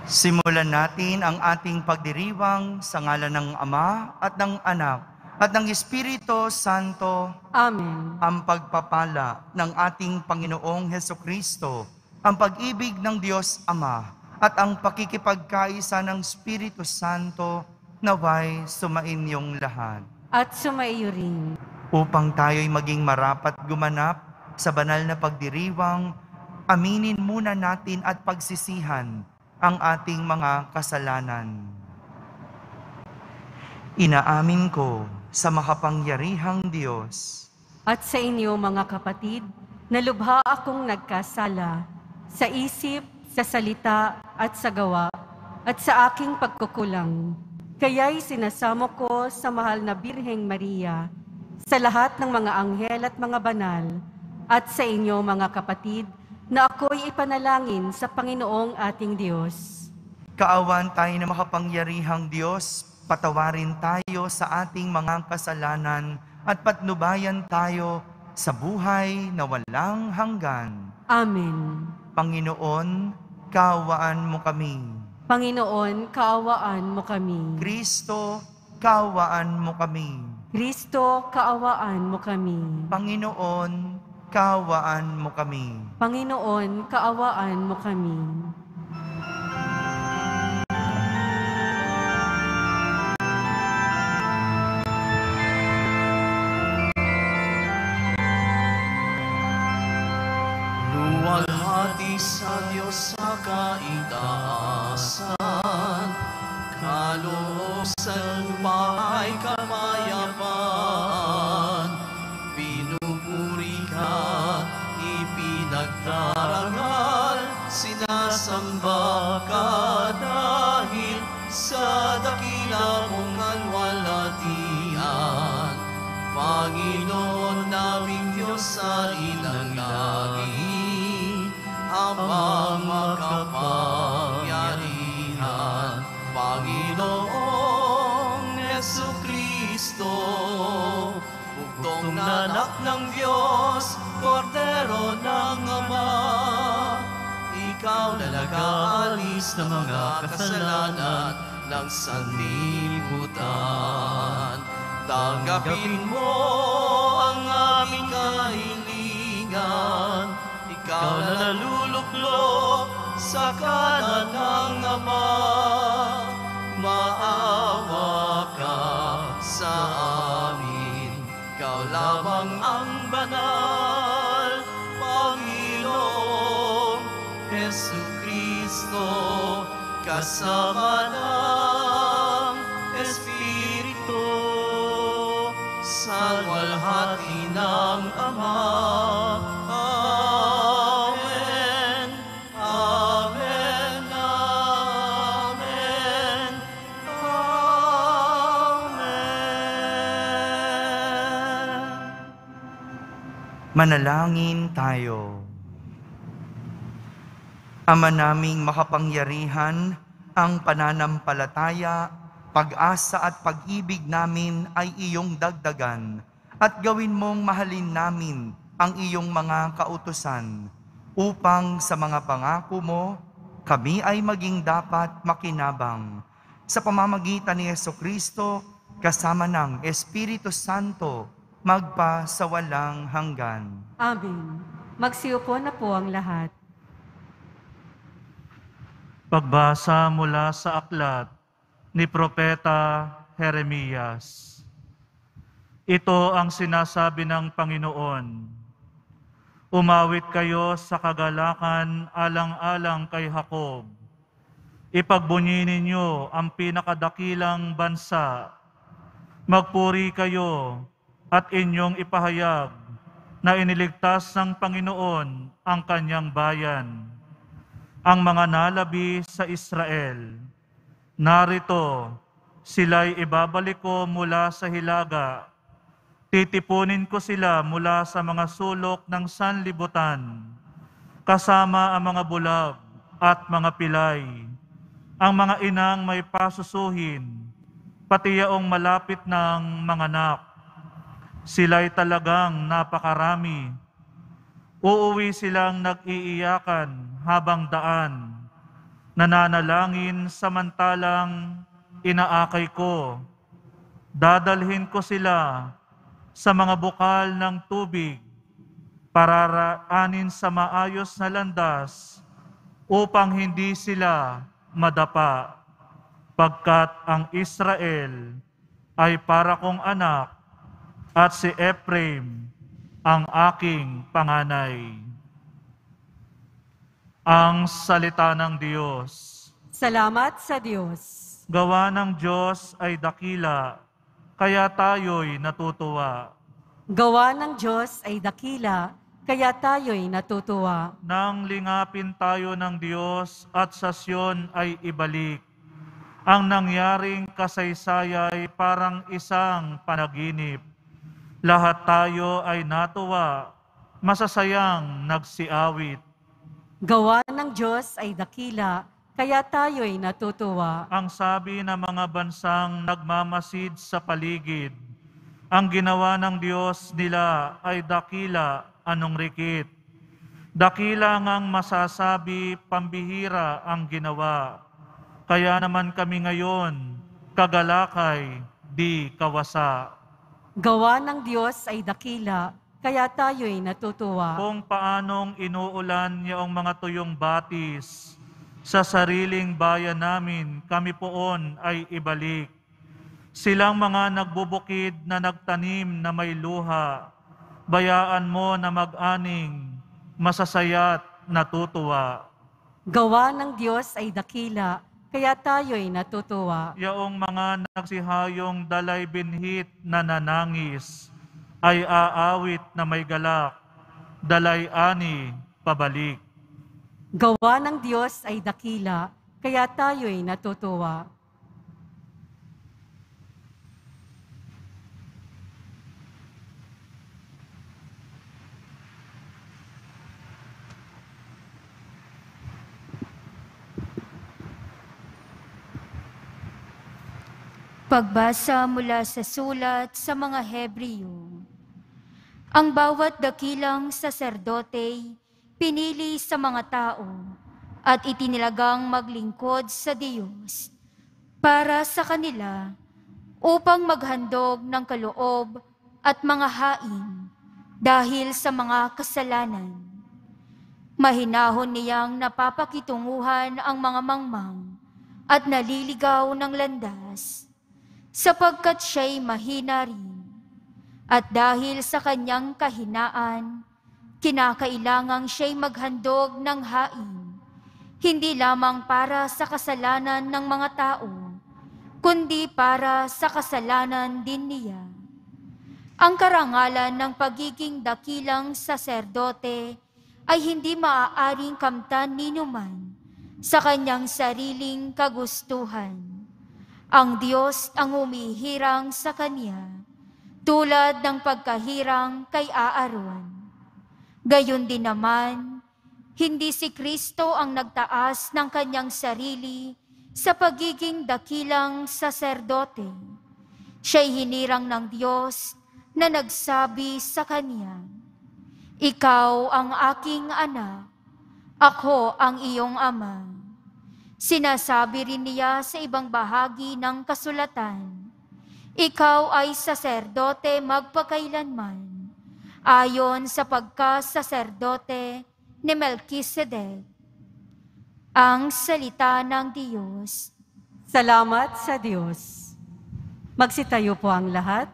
Simulan natin ang ating pagdiriwang sa ngalan ng Ama at ng Anak at ng Espiritu Santo. Amen. Ang pagpapala ng ating Panginoong Hesukristo, ang pag-ibig ng Diyos Ama at ang pakikipagkaisa ng Espiritu Santo naway sumainyong lahat. At sumaiyo rin. Upang tayo'y maging marapat gumanap sa banal na pagdiriwang, aminin muna natin at pagsisihan ang ating mga kasalanan. Inaamin ko sa makapangyarihang Diyos At sa inyo mga kapatid, na lubha akong nagkasala sa isip, sa salita at sa gawa, at sa aking pagkukulang. Kaya'y sinasamo ko sa mahal na Birheng Maria, sa lahat ng mga anghel at mga banal, at sa inyo mga kapatid, na ako'y ipanalangin sa Panginoong ating Diyos. Kaawan tayo na makapangyarihang Diyos, patawarin tayo sa ating mga kasalanan at patnubayan tayo sa buhay na walang hanggan. Amen. Panginoon, kaawaan mo kami. Panginoon, kaawaan mo kami. Kristo, kaawaan mo kami. Kristo, kaawaan mo kami. Panginoon, kaawaan mo kami. Panginoon, kaawaan mo kami. Luwalhati sa Diyos sa kaitaasan, kaloob sa lupa ay kapayapaan. Pinupuri ka, ipinagdarangal, sinasamba ka dahil sa dakila mong alwalhatian. Panginoon naming Diyos sa ilang langit, habang makapangyarihan, Panginoong Jesucristo, bugtong na anak ng Diyos, Kordero ng Ama, ikaw na nag-aalis ng mga kasalanan ng sanlibutan. Tanggapin mo ang aming kahilingan, ikaw na naluluklok sa kanan ng Ama. Maawa ka sa amin, ikaw lamang ang banal, Panginoong Jesucristo, kasama ng Espiritu, sa walhati ng Ama. Amen. Amen. Amen. Amen. Manalangin tayo. Ama naming makapangyarihan, ang pananampalataya, pag-asa at pag-ibig namin ay iyong dagdagan at gawin mong mahalin namin ang iyong mga kautusan upang sa mga pangako mo, kami ay maging dapat makinabang. Sa pamamagitan ni Jesucristo, kasama ng Espiritu Santo, magpa sa walang hanggan. Amen. Magsiupo na po ang lahat. Pagbasa mula sa aklat ni Propeta Jeremias. Ito ang sinasabi ng Panginoon. Umawit kayo sa kagalakan alang-alang kay Jacob. Ipagbunyi ninyo ang pinakadakilang bansa. Magpuri kayo at inyong ipahayag na iniligtas ng Panginoon ang kanyang bayan, ang mga nalabi sa Israel. Narito, sila'y ibabalik ko mula sa hilaga. Titipunin ko sila mula sa mga sulok ng sanlibutan, kasama ang mga bulag at mga pilay, ang mga inang may pasusuhin, pati yaong malapit ng mga anak. Sila'y talagang napakarami. Uuwi silang nag-iiyakan habang daan. nananalangin samantalang inaakay ko. Dadalhin ko sila sa mga bukal ng tubig para raanin sa maayos na landas upang hindi sila madapa, pagkat ang Israel ay para kong anak at si Ephraim ang aking panganay. Ang salita ng Diyos. Salamat sa Diyos. Gawa ng Diyos ay dakila, kaya tayo'y natutuwa. Gawa ng Diyos ay dakila, kaya tayo'y natutuwa. Nang lingapin tayo ng Diyos at sa Siyon ay ibalik, ang nangyaring kasaysayay parang isang panaginip. Lahat tayo ay natuwa, masasayang nagsiawit. Gawa ng Diyos ay dakila, kaya tayo'y natutuwa. Ang sabi ng mga bansang nagmamasid sa paligid, ang ginawa ng Diyos nila ay dakila, anong rikit. Dakila ngang masasabi, pambihira ang ginawa. Kaya naman kami ngayon, kagalakay, di kawasa. Gawa ng Diyos ay dakila, kaya tayo'y natutuwa. Kung paanong inuulan niyong mga tuyong batis, sa sariling bayan namin kami poon ay ibalik. Silang mga nagbubukid na nagtanim na may luha, bayaan mo na mag-aning, masasaya't natutuwa. Gawa ng Diyos ay dakila, kaya tayo'y natutuwa. Yaong mga nagsihayong dalay binhit na nanangis, ay aawit na may galak, dalay ani pabalik. Gawa ng Diyos ay dakila, kaya tayo'y natutuwa. Pagbasa mula sa sulat sa mga Hebreo. Ang bawat dakilang saserdote pinili sa mga tao at itinilagang maglingkod sa Diyos para sa kanila upang maghandog ng kaloob at mga hain dahil sa mga kasalanan. Mahinahon niyang napapakitunguhan ang mga mangmang at naliligaw ng landas, sapagkat siya'y mahina rin. At dahil sa kanyang kahinaan, kinakailangang siya'y maghandog ng hain, hindi lamang para sa kasalanan ng mga tao, kundi para sa kasalanan din niya. Ang karangalan ng pagiging dakilang saserdote ay hindi maaaring kamtan ninuman sa kanyang sariling kagustuhan. Ang Diyos ang humihirang sa kanya, tulad ng pagkahirang kay Aaron. Gayon din naman, hindi si Kristo ang nagtaas ng kanyang sarili sa pagiging dakilang saserdote. Siya'y hinirang ng Diyos na nagsabi sa kanya, "Ikaw ang aking anak, ako ang iyong ama." Sinasabi rin niya sa ibang bahagi ng kasulatan, "Ikaw ay saserdote magpakailanman, ayon sa pagkasaserdote ni Melkisedek." Ang salita ng Diyos. Salamat sa Diyos. Magsitayo po ang lahat.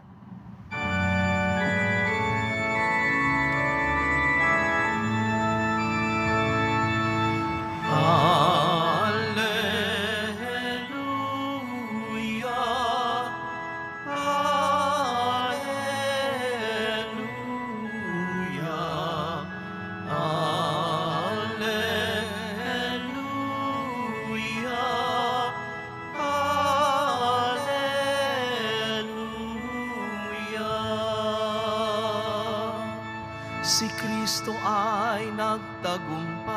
Si Kristo ay nagtagumpay,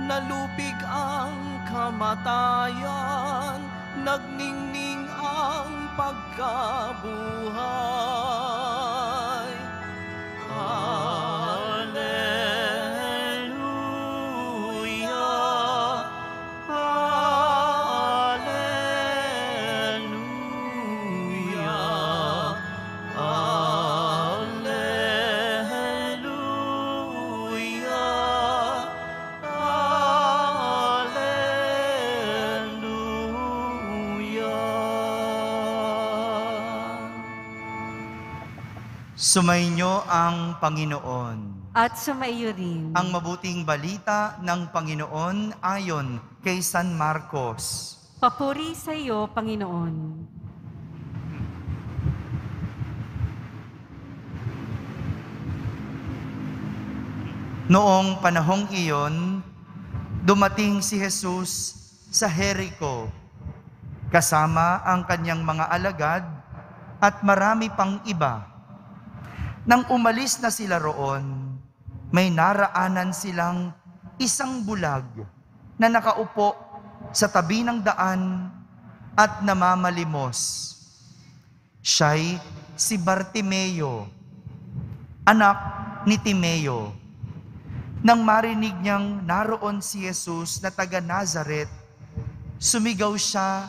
nalupig ang kamatayan, nagningning ang pagkabuhay. Alleluia, Sumainyo ang Panginoon. At sumaiyo rin. Ang mabuting balita ng Panginoon ayon kay San Marcos. Papuri sa iyo, Panginoon. Noong panahong iyon, dumating si Jesus sa Jericho, kasama ang kanyang mga alagad at marami pang iba. Nang umalis na sila roon, may naraanan silang isang bulag na nakaupo sa tabi ng daan at namamalimos. Siya'y si Bartimeo, anak ni Timeo. Nang marinig niyang naroon si Jesus na taga Nazaret, sumigaw siya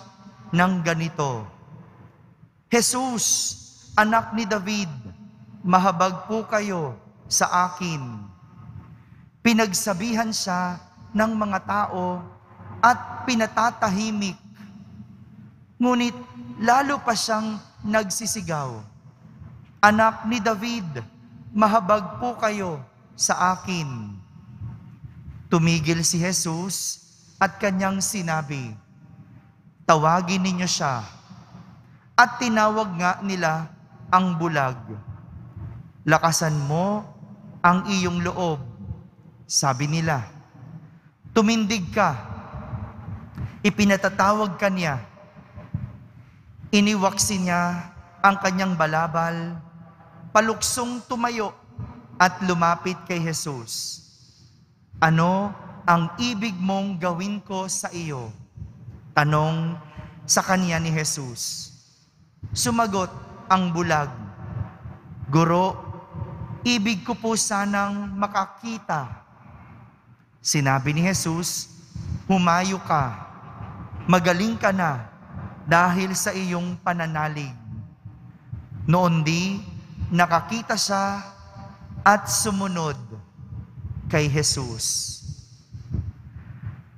ng ganito, "Jesus, anak ni David, mahabag po kayo sa akin." Pinagsabihan siya ng mga tao at pinatatahimik. Ngunit lalo pa siyang nagsisigaw, "Anak ni David, mahabag po kayo sa akin." Tumigil si Jesus at kanyang sinabi, "Tawagin ninyo siya." At tinawag nga nila ang bulag. "Lakasan mo ang iyong loob," sabi nila. Tumindig ka. Ipinatatawag ka niya. Iniwaksi niya ang kanyang balabal, paluksong tumayo at lumapit kay Jesus. "Ano ang ibig mong gawin ko sa iyo?" tanong sa kanya ni Jesus. Sumagot ang bulag, "Guro, ibig ko po sanang makakita." Sinabi ni Jesus, "Humayo ka, magaling ka na dahil sa iyong pananalig." Noon di, nakakita siya at sumunod kay Jesus.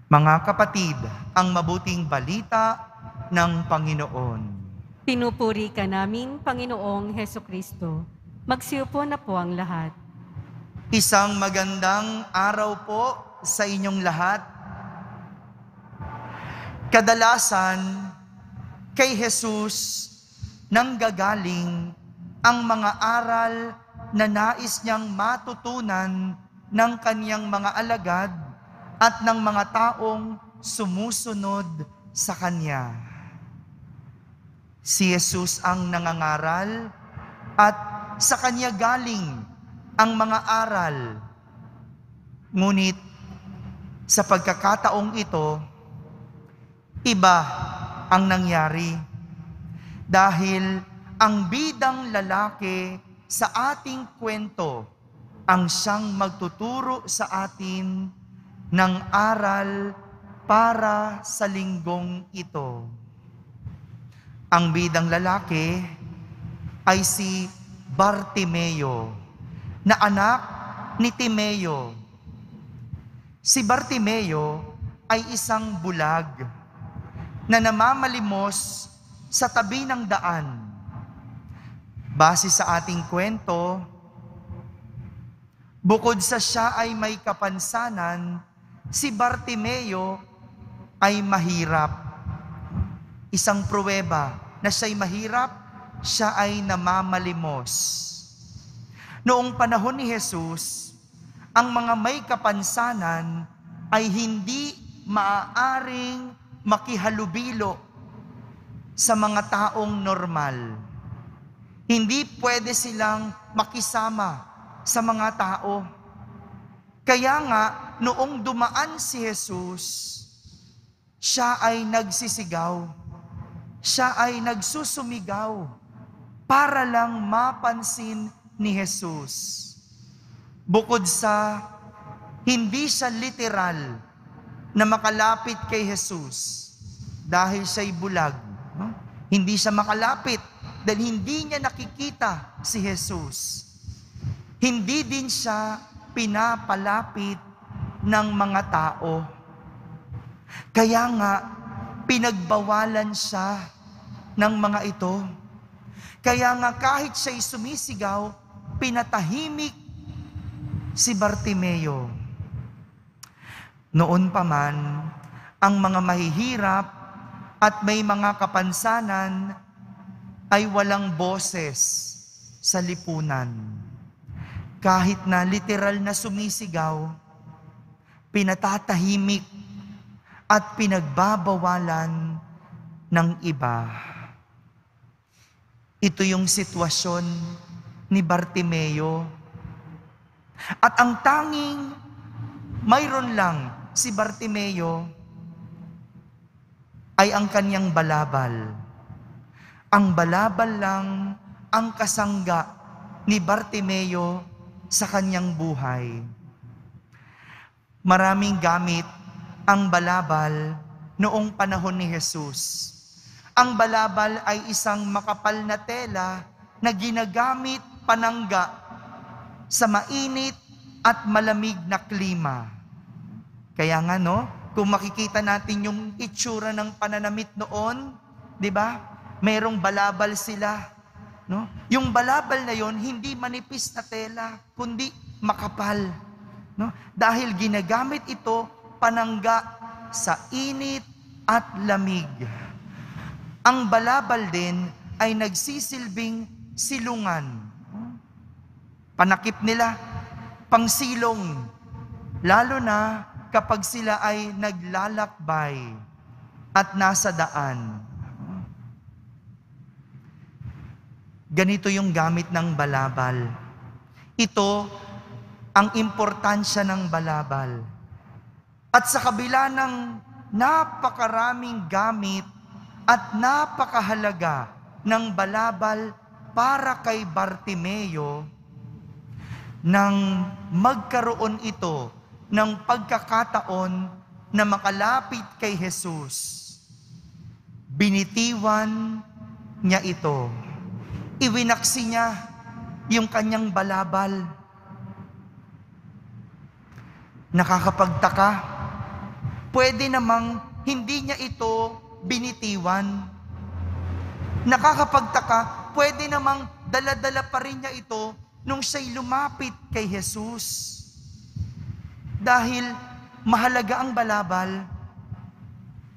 Mga kapatid, ang mabuting balita ng Panginoon. Pinupuri ka namin, Panginoong Hesukristo. Magsiupo na po ang lahat. Isang magandang araw po sa inyong lahat. Kadalasan, kay Jesus nanggagaling ang mga aral na nais niyang matutunan ng kanyang mga alagad at ng mga taong sumusunod sa kanya. Si Jesus ang nangangaral at sa kanya galing ang mga aral. Ngunit sa pagkakataong ito, iba ang nangyari dahil ang bidang lalaki sa ating kwento ang siyang magtuturo sa atin ng aral para sa linggong ito. Ang bidang lalaki ay si Bartimeo, na anak ni Timeo. Si Bartimeo ay isang bulag na namamalimos sa tabi ng daan. Base sa ating kwento, bukod sa siya ay may kapansanan, si Bartimeo ay mahirap. Isang pruweba na siya'y mahirap, siya ay namamalimos. Noong panahon ni Jesus, ang mga may kapansanan ay hindi maaaring makihalubilo sa mga taong normal. Hindi pwede silang makisama sa mga tao. Kaya nga, noong dumaan si Jesus, siya ay nagsisigaw. Siya ay nagsusumigaw para lang mapansin ni Jesus. Bukod sa hindi siya literal na makalapit kay Jesus dahil siya'y bulag. No? Hindi siya makalapit dahil hindi niya nakikita si Jesus. Hindi din siya pinapalapit ng mga tao. Kaya nga, pinagbawalan siya ng mga ito. Kaya nga kahit siya'y sumisigaw, pinatahimik si Bartimeo. Noon pa man, ang mga mahihirap at may mga kapansanan ay walang boses sa lipunan. Kahit na literal na sumisigaw, pinatatahimik at pinagbabawalan ng iba. Ito yung sitwasyon ni Bartimeo. At ang tanging mayroon lang si Bartimeo ay ang kanyang balabal. Ang balabal lang ang kasangga ni Bartimeo sa kanyang buhay. Maraming gamit ang balabal noong panahon ni Jesus. Ang balabal ay isang makapal na tela na ginagamit panangga sa mainit at malamig na klima. Kaya nga kung makikita natin yung itsura ng pananamit noon, 'di ba? Merong balabal sila, Yung balabal na yon hindi manipis na tela, kundi makapal, Dahil ginagamit ito panangga sa init at lamig. Ang balabal din ay nagsisilbing silungan. Panakip nila, pangsilong, lalo na kapag sila ay naglalakbay at nasa daan. Ganito yung gamit ng balabal. Ito ang importansya ng balabal. At sa kabila ng napakaraming gamit at napakahalaga ng balabal para kay Bartimeo, nang magkaroon ito ng pagkakataon na makalapit kay Jesus, binitiwan niya ito. Iwinaksi niya yung kanyang balabal. Nakakapagtaka, pwede namang hindi niya ito binitiwan. Nakakapagtaka, pwede namang dala-dala pa rin niya ito nung siya'y lumapit kay Jesus. Dahil mahalaga ang balabal,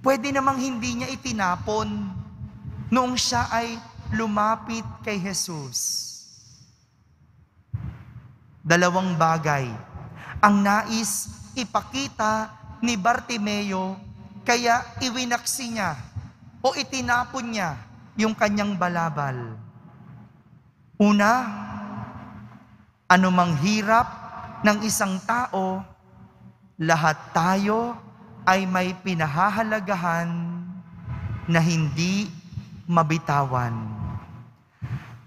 pwede namang hindi niya itinapon noong siya ay lumapit kay Jesus. Dalawang bagay ang nais ipakita ni Bartimeo, kaya iwinaksi niya o itinapon niya yung kanyang balabal. Una, anumang hirap ng isang tao, lahat tayo ay may pinahahalagahan na hindi mabitawan.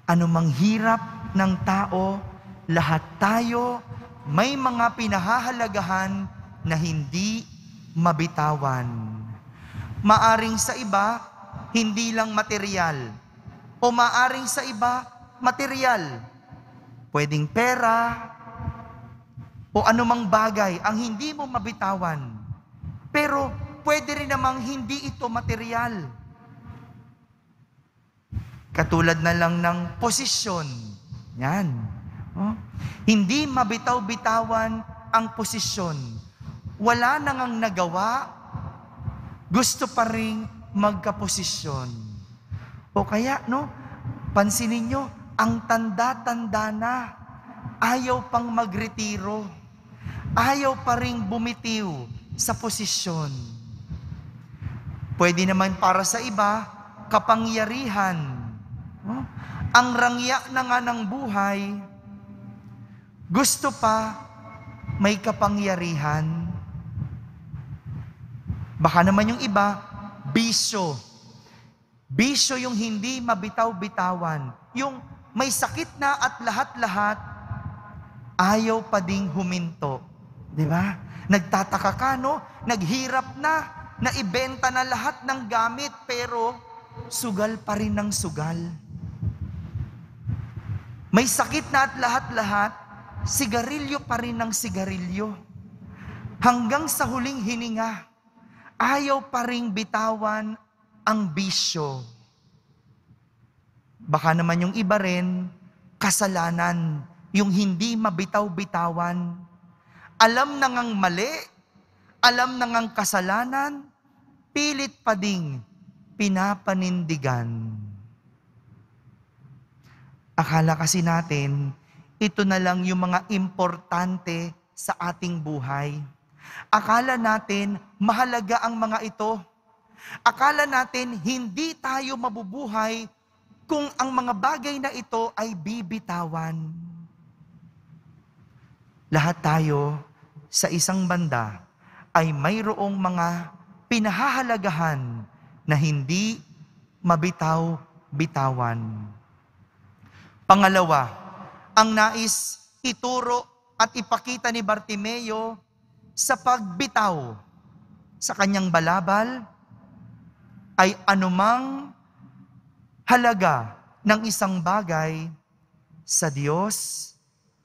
Anumang hirap ng tao, lahat tayo may mga pinahahalagahan na hindi mabitawan. Maaring sa iba, hindi lang material. O maaring sa iba, material. Pwedeng pera, o anumang bagay ang hindi mo mabitawan. Pero pwede rin namang hindi ito material. Katulad na lang ng posisyon. Yan. Hindi mabitaw-bitawan ang posisyon. Wala nang nagawa, gusto pa rin magkaposisyon. O kaya, pansinin nyo, ang tanda-tanda na, ayaw pang magretiro, ayaw pa rin bumitiw sa posisyon. Pwede naman para sa iba, kapangyarihan. Ang rangya na nga ng buhay, gusto pa may kapangyarihan. Baka naman yung iba, bisyo. Bisyo yung hindi mabitaw-bitawan. Yung may sakit na at lahat-lahat, ayaw pa ding huminto. Diba? Nagtataka ka, Naghirap na, naibenta na lahat ng gamit, pero sugal pa rin ng sugal. May sakit na at lahat-lahat, sigarilyo pa rin ng sigarilyo. Hanggang sa huling hininga, ayaw pa ring bitawan ang bisyo. Baka naman yung iba rin, kasalanan yung hindi mabitaw-bitawan. Alam na ngang mali, alam na ngang kasalanan, pilit pa ding pinapanindigan. Akala kasi natin, ito na lang yung mga importante sa ating buhay. Akala natin, mahalaga ang mga ito. Akala natin, hindi tayo mabubuhay kung ang mga bagay na ito ay bibitawan. Lahat tayo, sa isang banda, ay mayroong mga pinahahalagahan na hindi mabitaw-bitawan. Pangalawa, ang nais ituro at ipakita ni Bartimeo sa pagbitaw sa kanyang balabal ay anumang halaga ng isang bagay sa Diyos,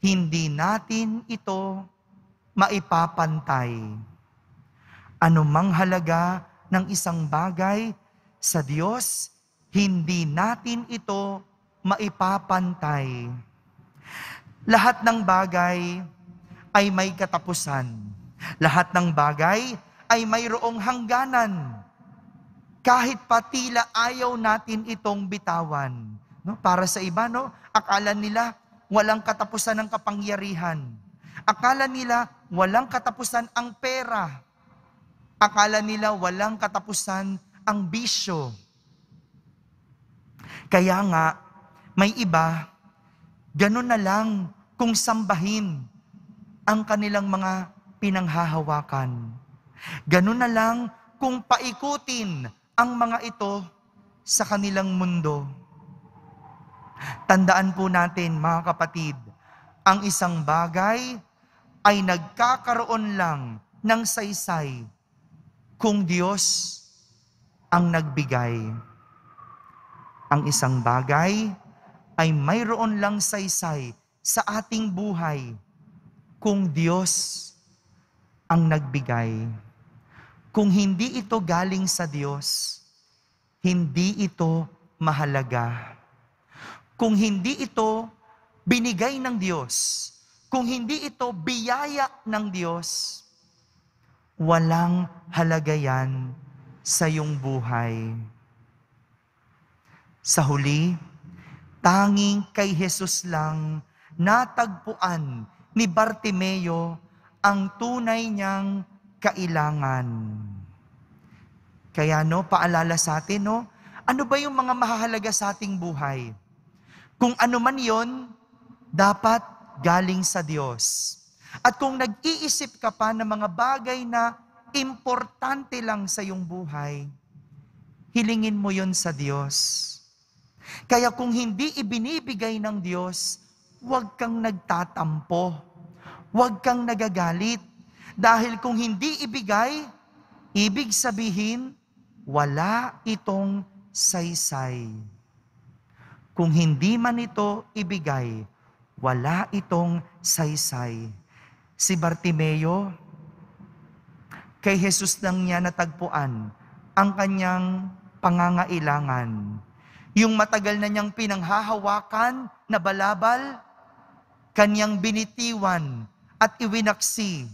hindi natin ito maipapantay. Anumang halaga ng isang bagay sa Diyos, hindi natin ito maipapantay. Lahat ng bagay ay may katapusan. Lahat ng bagay ay mayroong hangganan. Kahit pa tila ayaw natin itong bitawan. No? Para sa iba, no? Akala nila walang katapusan ang kapangyarihan. Akala nila walang katapusan ang pera. Akala nila walang katapusan ang bisyo. Kaya nga, may iba, ganun na lang kung sambahin ang kanilang mga pinanghahawakan. Ganun na lang kung paikutin ang mga ito sa kanilang mundo. Tandaan po natin, mga kapatid, ang isang bagay ay nagkakaroon lang ng saysay kung Diyos ang nagbigay. Ang isang bagay ay mayroon lang saysay sa ating buhay kung Diyos ang nagbigay. Kung hindi ito galing sa Diyos, hindi ito mahalaga. Kung hindi ito binigay ng Diyos, kung hindi ito biyaya ng Diyos, walang halaga yan sa iyong buhay. Sa huli, tanging kay Jesus lang natagpuan ni Bartimeo ang tunay niyang kailangan. Kaya paalala sa atin, ano ba yung mga mahahalaga sa ating buhay? Kung ano man yon, dapat galing sa Diyos. At kung nag-iisip ka pa ng mga bagay na importante lang sa iyong buhay, hilingin mo yon sa Diyos. Kaya kung hindi ibinibigay ng Diyos, huwag kang nagtatampo. Huwag kang nagagalit. Dahil kung hindi ibigay, ibig sabihin, wala itong saysay. Kung hindi man ito ibigay, wala itong saysay. Si Bartimeo, kay Jesus lang niya natagpuan ang kanyang pangangailangan. Yung matagal na niyang pinanghahawakan na balabal, kanyang binitiwan at iwinaksi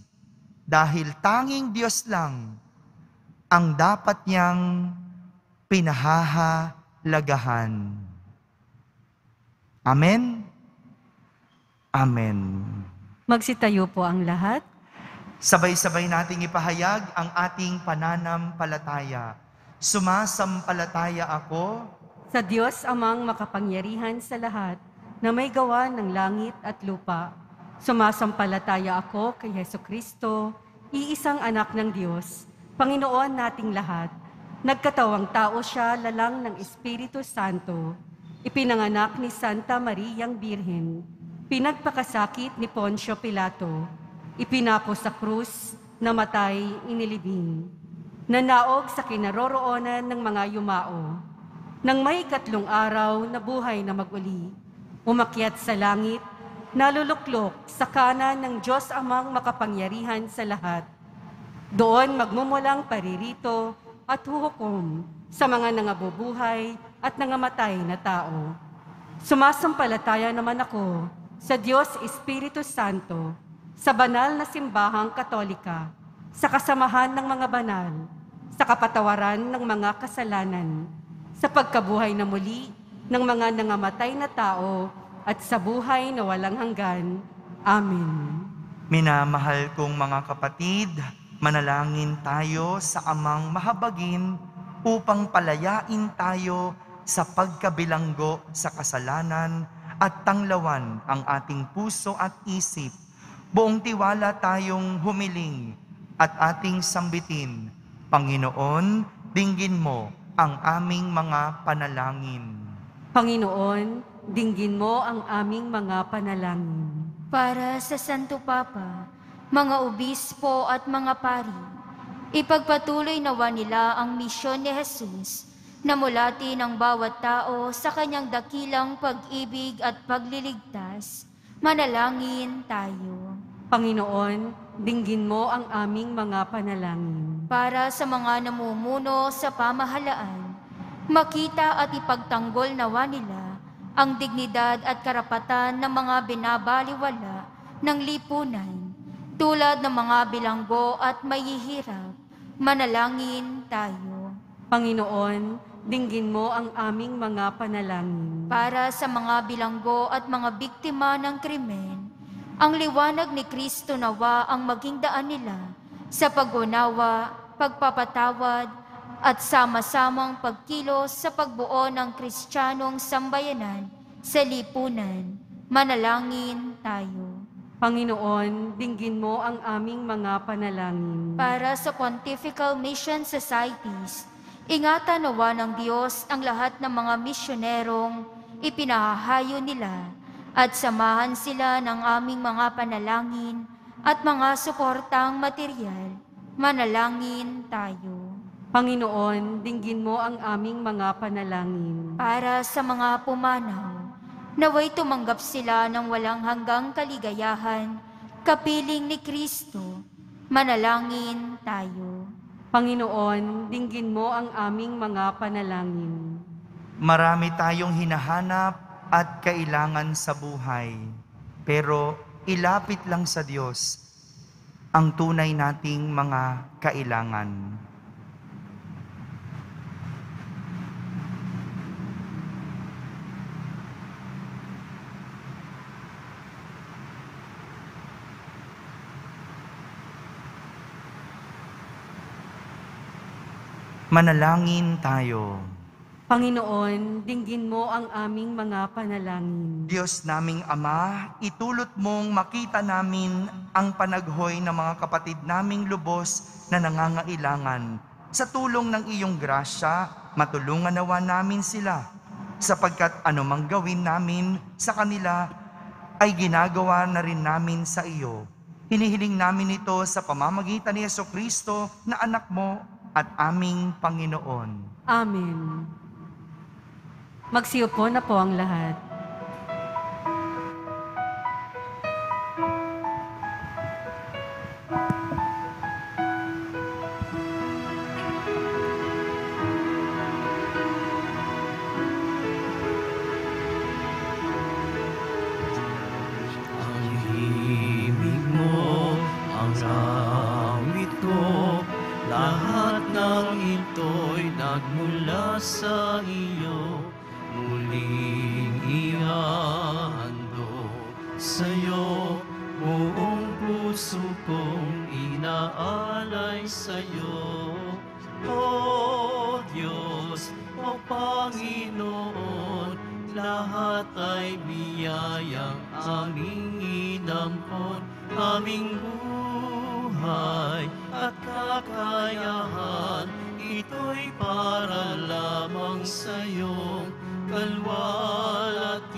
dahil tanging Diyos lang ang dapat niyang pinahahalagahan. Amen? Amen. Magsitayo po ang lahat. Sabay-sabay nating ipahayag ang ating pananampalataya. Sumasampalataya ako Sa Diyos amang makapangyarihan sa lahat, na may gawa ng langit at lupa. Sumasampalataya ako kay Hesukristo, iisang anak ng Diyos, Panginoon nating lahat. Nagkatawang tao siya lalang ng Espiritu Santo. Ipinanganak ni Santa Mariang Birhen. Pinagpakasakit ni Poncio Pilato. Ipinako sa krus, namatay, inilibing. Nanaog sa kinaroroonan ng mga yumao. Nang may 3 araw na buhay na maguli, umakyat sa langit, naluluklok sa kanan ng Diyos amang makapangyarihan sa lahat. Doon magmumulang paririto at huhukom sa mga nangabubuhay at nangamatay na tao. Sumasampalataya naman ako sa Diyos Espiritu Santo, sa banal na simbahang katolika, sa kasamahan ng mga banal, sa kapatawaran ng mga kasalanan, sa pagkabuhay na muli ng mga nangamatay na tao, at sa buhay na walang hanggan. Amen. Minamahal kong mga kapatid, manalangin tayo sa Amang mahabagin upang palayain tayo sa pagkabilanggo sa kasalanan at tanglawan ang ating puso at isip. Buong tiwala tayong humiling at ating sambitin, Panginoon, dinggin mo ang aming mga panalangin. Panginoon, dinggin mo ang aming mga panalangin. Para sa Santo Papa, mga obispo at mga pari, ipagpatuloy nawa nila ang misyon ni Jesus na mulatin ang bawat tao sa kanyang dakilang pag-ibig at pagliligtas. Manalangin tayo. Panginoon, dinggin mo ang aming mga panalangin. Para sa mga namumuno sa pamahalaan, makita at ipagtanggol nawa nila ang dignidad at karapatan ng mga binabaliwala ng lipunan, tulad ng mga bilanggo at mahihirap. Manalangin tayo. Panginoon, dinggin mo ang aming mga panalangin. Para sa mga bilanggo at mga biktima ng krimen, ang liwanag ni Kristo nawa ang maging daan nila sa pag-unawa, pagpapatawad, at sama-samang pagkilos sa pagbuo ng Kristiyanong sambayanan sa lipunan. Manalangin tayo. Panginoon, dinggin mo ang aming mga panalangin. Para sa Pontifical Mission Societies, ingatan nawa ng Diyos ang lahat ng mga misyonerong ipinahahayo nila at samahan sila ng aming mga panalangin at mga suportang material. Manalangin tayo. Panginoon, dinggin mo ang aming mga panalangin. Para sa mga pumanaw, naway tumanggap sila ng walang hanggang kaligayahan, kapiling ni Kristo. Manalangin tayo. Panginoon, dinggin mo ang aming mga panalangin. Marami tayong hinahanap at kailangan sa buhay, pero ilapit lang sa Diyos ang tunay nating mga kailangan. Manalangin tayo. Panginoon, dinggin mo ang aming mga panalangin. Diyos naming Ama, itulot mong makita namin ang panaghoy ng mga kapatid naming lubos na nangangailangan. Sa tulong ng iyong grasya, matulungan nawa namin sila, sapagkat anumang gawin namin sa kanila ay ginagawa na rin namin sa iyo. Hinihiling namin ito sa pamamagitan ni Jesucristo na anak mo at aming Panginoon. Amen. Magsiupo na po ang lahat. Ang himig mo, ang awit ko, lahat ng ito'y nagmula sa iyo. Muling ihahandog sa'yo, buong puso kong inaalay sa'yo. O Diyos, o Panginoon, lahat ay biyayang aming inampon, aming buhay at kakayahan, ito'y para lamang sa'yong kalwalhatian.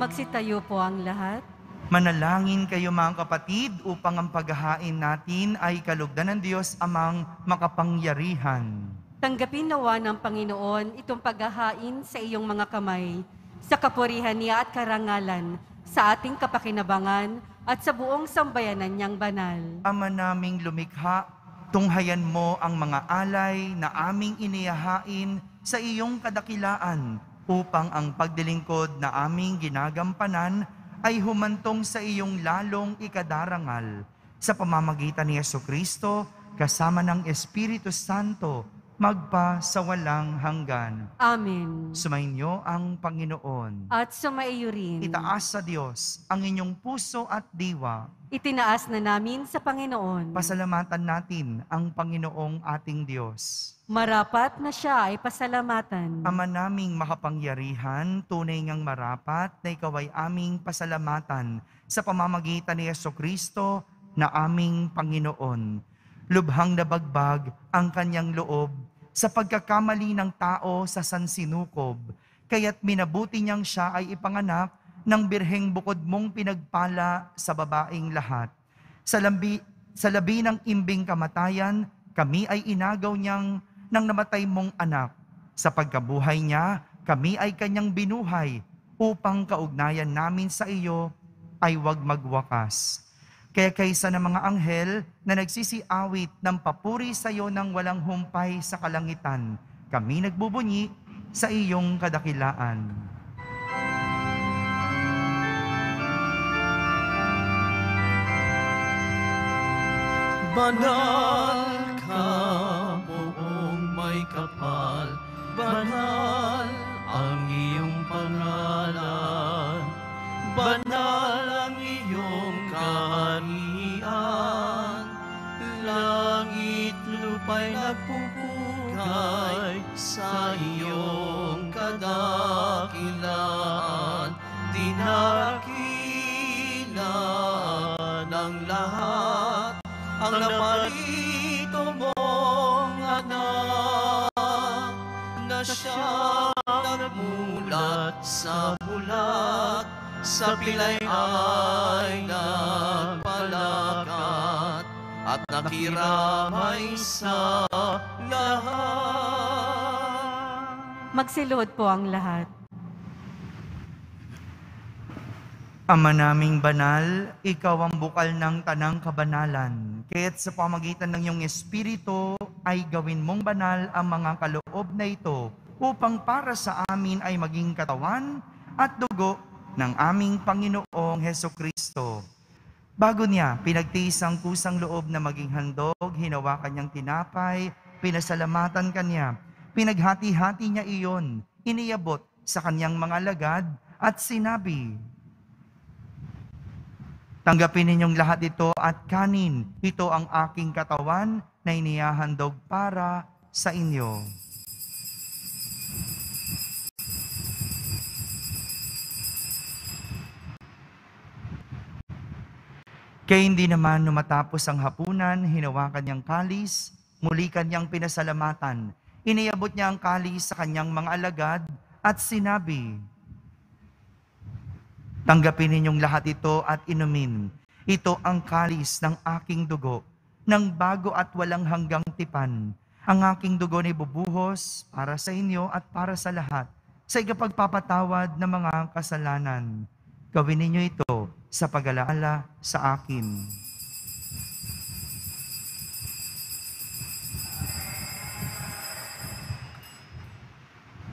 Magsitayo po ang lahat. Manalangin kayo mga kapatid upang ang paghahain natin ay kalugdan ng Diyos Amang makapangyarihan. Tanggapin nawa ng Panginoon itong paghahain sa iyong mga kamay, sa kapurihan niya at karangalan, sa ating kapakinabangan at sa buong sambayanan niyang banal. Ama naming lumikha, tunghayan mo ang mga alay na aming inihahain sa iyong kadakilaan upang ang pagdilingkod na aming ginagampanan ay humantong sa iyong lalong ikadarangal sa pamamagitan ni Jesucristo kasama ng Espiritu Santo magpa sa walang hanggan. Amen. Sumainyo ang Panginoon. At sumaiyo rin. Itaas sa Diyos ang inyong puso at diwa. Itinaas na namin sa Panginoon. Pasalamatan natin ang Panginoong ating Diyos. Marapat na siya ay pasalamatan. Ama naming makapangyarihan, tunay ngang marapat na ikaw ay aming pasalamatan sa pamamagitan ni Jesucristo na aming Panginoon. Lubhang nabagbag ang kanyang loob sa pagkakamali ng tao sa sansinukob, kaya't minabuti niyang siya ay ipanganak ng birheng bukod mong pinagpala sa babaeng lahat. Sa labi ng imbing kamatayan, kami ay inagaw niyang nang namatay mong anak. Sa pagkabuhay niya, kami ay kanyang binuhay upang kaugnayan namin sa iyo ay wag magwakas. Kaya kaysa ng mga anghel na nagsisiawit ng papuri sa iyo ng walang humpay sa kalangitan, kami nagbubunyi sa iyong kadakilaan. Banal ka, buong may kapal, banal ang iyong pangalan, banal ang iyong kaharian, langit lupa'y nagpupugay sa iyong kadakilaan, dinakila ng lahat ang naparito mong anak, na siyang nagmulat sa bulat, sa pilay ay nagpalakat, at nakiramay sa lahat. Magsiluhod po ang lahat. Ama naming banal, ikaw ang bukal ng tanang kabanalan. Kaya't sa pamagitan ng iyong Espiritu ay gawin mong banal ang mga kaloob na ito upang para sa amin ay maging katawan at dugo ng aming Panginoong Hesukristo. Bago niya pinagtiis ang kusang loob na maging handog, hinawakan niyang tinapay, pinasalamatan kanya, pinaghati-hati niya iyon, iniabot sa kanyang mga alagad at sinabi, "Tanggapin ninyong lahat ito at kanin. Ito ang aking katawan na inihahandog para sa inyo." Kaya hindi naman matapos ang hapunan, hinawakan niyang kalis, muli kanyang pinasalamatan. Iniabot niya ang kalis sa kanyang mga alagad at sinabi, "Tanggapin ninyong lahat ito at inumin. Ito ang kalis ng aking dugo, ng bago at walang hanggang tipan. Ang aking dugo na ibubuhos para sa inyo at para sa lahat, sa ikapagpapatawad ng mga kasalanan. Gawin ninyo ito sa pag-alaala sa akin."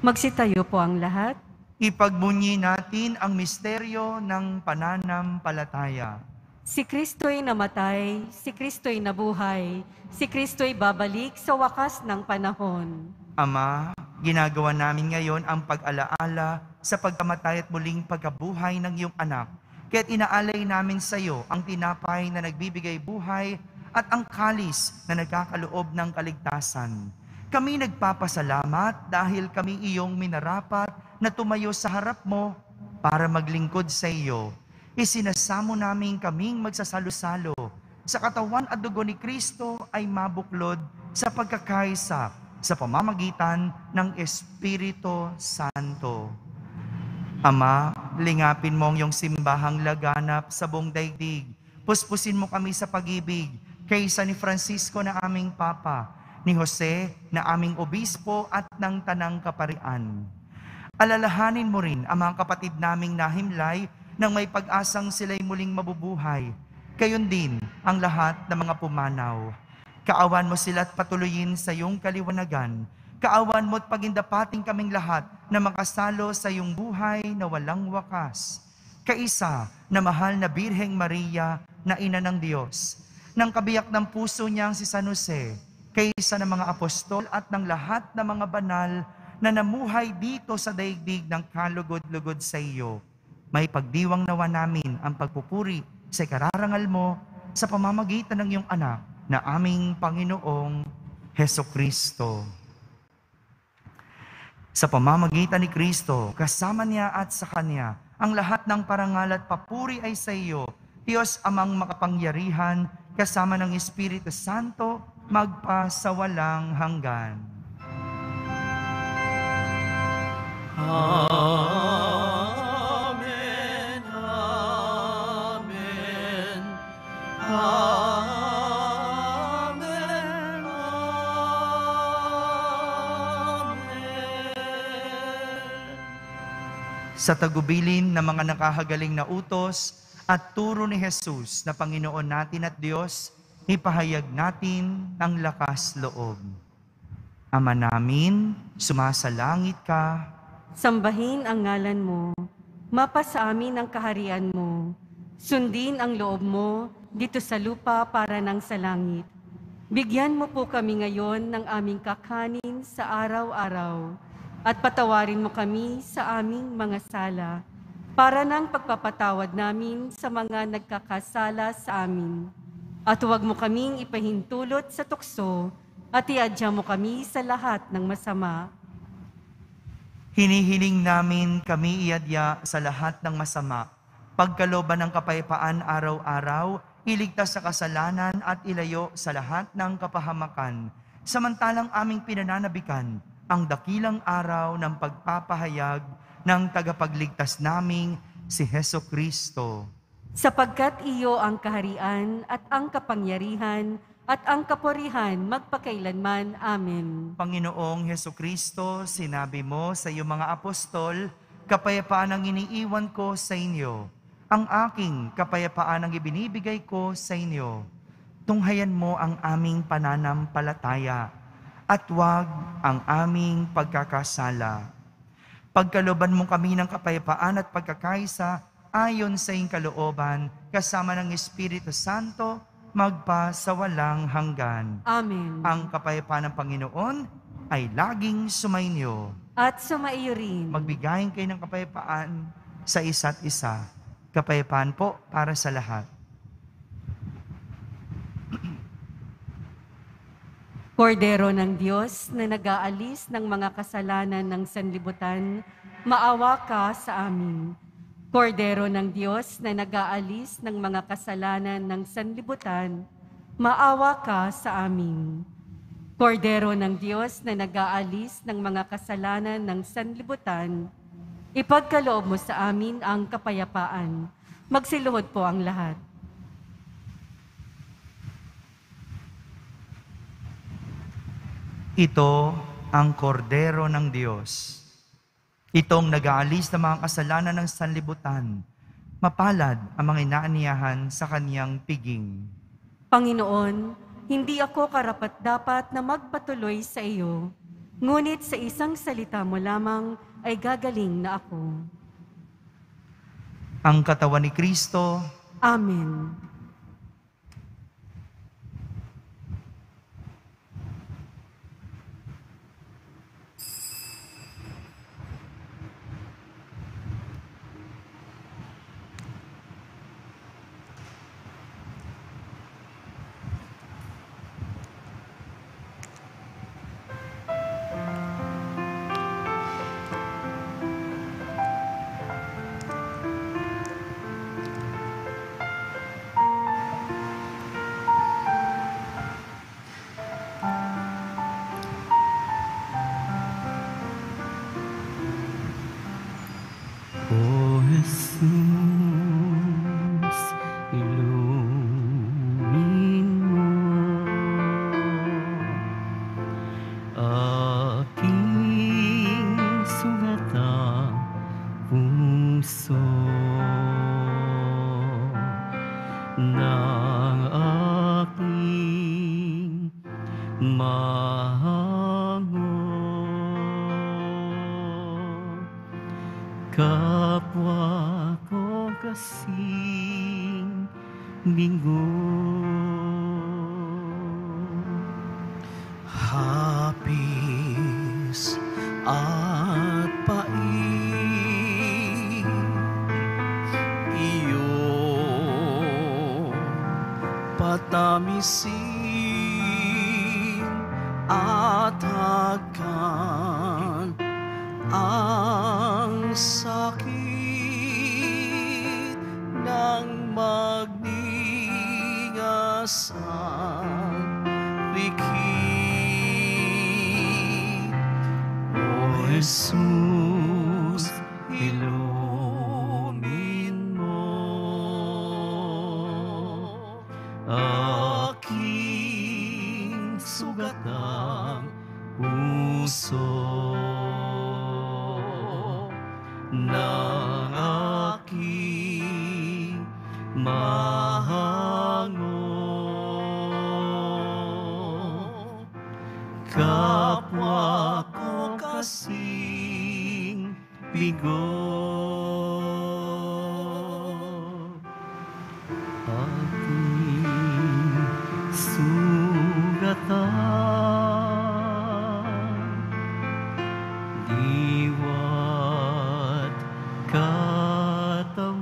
Magsitayo po ang lahat. Ipagbunyi natin ang misteryo ng pananampalataya. Si Kristo'y namatay, si Kristo'y nabuhay, si Kristo'y babalik sa wakas ng panahon. Ama, ginagawa namin ngayon ang pag-alaala sa pagkamatay at muling pagkabuhay ng iyong anak. Kaya't inaalay namin sa iyo ang tinapay na nagbibigay buhay at ang kalis na nagkakaloob ng kaligtasan. Kami nagpapasalamat dahil kami iyong minarapat na tumayo sa harap mo para maglingkod sa iyo. Isinasamo namin kaming magsasalo-salo sa katawan at dugo ni Kristo ay mabuklod sa pagkakaisa sa pamamagitan ng Espiritu Santo. Ama, lingapin mo ang iyong simbahang laganap sa buong daigdig. Puspusin mo kami sa pag-ibig kaysa ni Francisco na aming Papa, ni Jose na aming obispo at ng Tanang Kaparian. Alalahanin mo rin ang mga kapatid naming nahimlay nang may pag-asang sila'y muling mabubuhay. Gayon din ang lahat ng mga pumanaw. Kaawan mo sila at patuloyin sa iyong kaliwanagan. Kaawan mo at pagindapating kaming lahat na makasalo sa iyong buhay na walang wakas. Kaisa na mahal na Birheng Maria na ina ng Diyos, ng kabiyak ng puso niyang si San Jose, kaysa ng mga apostol at ng lahat ng mga banal na namuhay dito sa daigdig ng kalugod-lugod sa iyo. May pagdiwang nawa namin ang pagpupuri sa kararangal mo sa pamamagitan ng iyong anak na aming Panginoong Hesukristo. Sa pamamagitan ni Kristo, kasama niya at sa Kanya, ang lahat ng parangal at papuri ay sa iyo, Diyos Amang makapangyarihan, kasama ng Espiritu Santo, magpa sa walang hanggan. Amen. Amen. Amen. Amen. Sa tagubilin ng mga nakahagaling na utos at turo ni Jesus na Panginoon natin at Diyos, ipahayag natin ang lakas loob. Ama namin, sumasalangit ka. Sambahin ang ngalan mo. Mapasa amin ang kaharian mo. Sundin ang loob mo dito sa lupa para ng sa langit. Bigyan mo po kami ngayon ng aming kakanin sa araw-araw. At patawarin mo kami sa aming mga sala, para ng pagpapatawad namin sa mga nagkakasala sa amin. At huwag mo kaming ipahintulot sa tukso, at iadya mo kami sa lahat ng masama. Hinihiling namin kami iadya sa lahat ng masama, pagkalooban ng kapayapaan araw-araw, iligtas sa kasalanan at ilayo sa lahat ng kapahamakan, samantalang aming pinananabikan ang dakilang araw ng pagpapahayag ng tagapagligtas naming si Hesukristo. Sapagkat iyo ang kaharian at ang kapangyarihan at ang kapurihan magpakailanman. Amen. Panginoong Hesukristo, sinabi mo sa iyong mga apostol, kapayapaan ang iniiwan ko sa inyo. Ang aking kapayapaan ang ibinibigay ko sa inyo. Tunghayan mo ang aming pananampalataya at huwag ang aming pagkakasala. Pagkalooban mo kami ng kapayapaan at pagkakaisa ayon sa iyong kalooban, kasama ng Espiritu Santo, magpa sa walang hanggan. Amen. Ang kapayapaan ng Panginoon ay laging sumainyo. At sumaiyo rin. Magbigayin kayo ng kapayapaan sa isa't isa. Kapayapaan po para sa lahat. Kordero ng Diyos na nag-aalis ng mga kasalanan ng sanlibutan, maawa ka sa amin. Kordero ng Diyos na nag-aalis ng mga kasalanan ng sanlibutan, maawa ka sa amin. Kordero ng Diyos na nag-aalis ng mga kasalanan ng sanlibutan, ipagkaloob mo sa amin ang kapayapaan. Magsiluhod po ang lahat. Ito ang kordero ng Diyos. Itong nag-aalis ng mga kasalanan ng sanlibutan. Mapalad ang mga inaaniyahan sa kaniyang piging. Panginoon, hindi ako karapat-dapat na magpatuloy sa iyo, ngunit sa isang salita mo lamang ay gagaling na ako. Ang katawan ni Kristo, Amen. O Jesus, ilumin mo aking sugatang puso ng aking mahangod. kapwa ko kasing linggo. Hapis at paig, iyo patamisin at hagkan ang sakit ng magningasan likid. O Jesus, ilumin mo aking sugat ng puso ng aking mahango. Kapwa ko kasing bigo, aking sugatan, diwa't katawan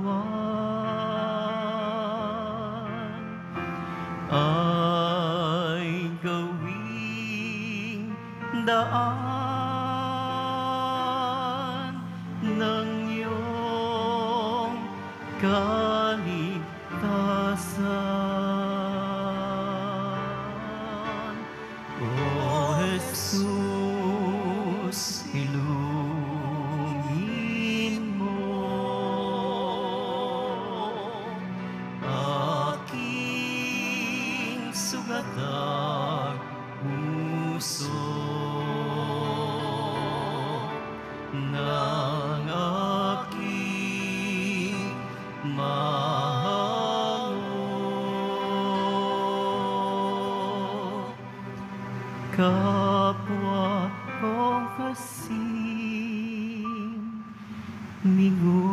ay gawing daan ng iyong kaligtasan. O Jesus, ilumin mo aking sugatang puso ng aking mahango. Kapwa ko kasing linggo.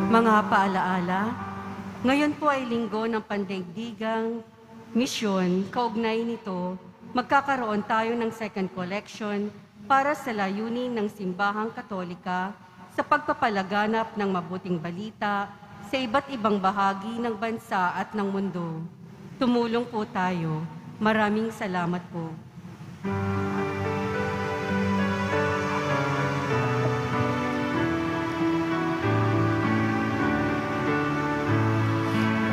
Mga paalaala, ngayon po ay linggo ng pandaigdigang misyon. Kaugnay nito, magkakaroon tayo ng second collection para sa layunin ng Simbahang Katolika sa pagpapalaganap ng mabuting balita sa iba't ibang bahagi ng bansa at ng mundo. Tumulong po tayo. Maraming salamat po.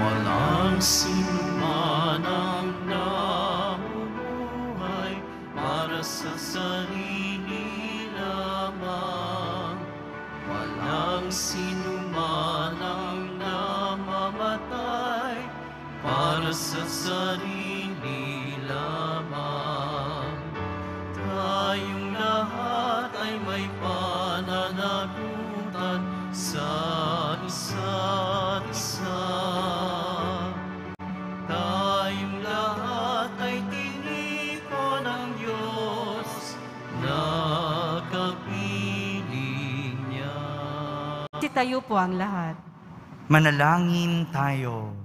Walang sinuman ang namumuhay para sa sarili lamang. Walang sinuman ang namamatay para sa sarili lamang. Tayong lahat ay may pananagutan sa isa't isa. Tayong lahat ay tinipon ng Diyos na kapiling niya. Tayo po ang lahat. Manalangin tayo.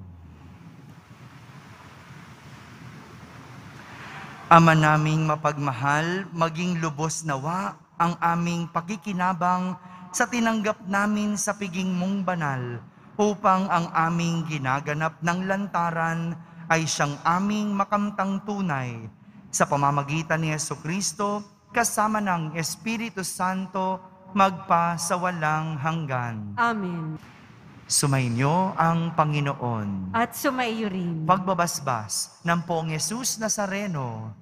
Ama naming mapagmahal, maging lubos nawa ang aming pakikinabang sa tinanggap namin sa piging mong banal, upang ang aming ginaganap ng lantaran ay siyang aming makamtang tunay. Sa pamamagitan ni Jesucristo, kasama ng Espiritu Santo, magpa sa walang hanggan. Amen. Sumainyo ang Panginoon. At sumaiyo rin. Pagbabasbas ng Poong Yesus Nazareno.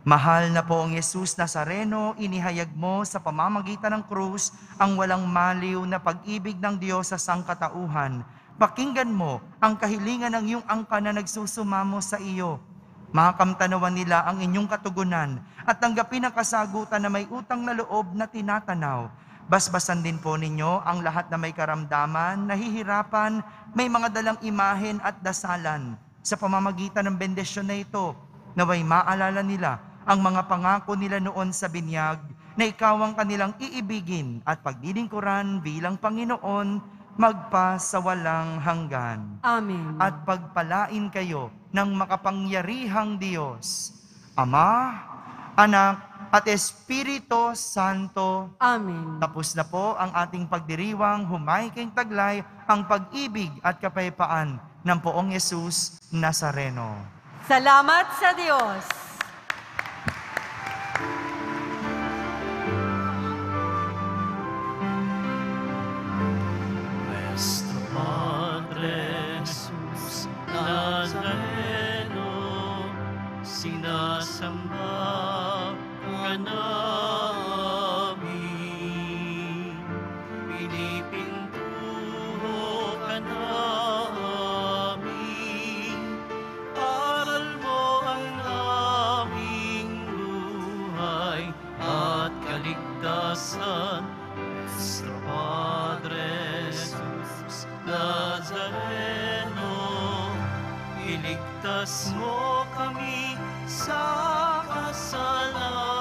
Mahal na Poong Yesus Nazareno, inihayag mo sa pamamagitan ng krus ang walang maliw na pag-ibig ng Diyos sa sangkatauhan. Pakinggan mo ang kahilingan ng iyong angka na nagsusumamo sa iyo. Makamtanawan nila ang inyong katugunan at tanggapin ang kasagutan na may utang na loob na tinatanaw. Basbasan din po ninyo ang lahat na may karamdaman, nahihirapan, may mga dalang imahen at dasalan. Sa pamamagitan ng bendisyon na ito, naway maalala nila ang mga pangako nila noon sa binyag na ikaw ang kanilang iibigin at paglilingkuran bilang Panginoon magpa sa walang hanggan. Amen. At pagpalain kayo ng makapangyarihang Diyos, Ama, Anak, at Espiritu Santo. Amen. Tapos na po ang ating pagdiriwang, humaykeng taglay ang pag-ibig at kapayapaan ng Poong Yesus Nazareno. Salamat sa Diyos. Nuestro Padre Jesus Nazareno, sinasamba ka namin, pinipintuho ka namin, aral mo ang aming buhay at kaligtasan. Nuestro Padre Jesus Nazareno, iligtas mo kami sa kasalanan.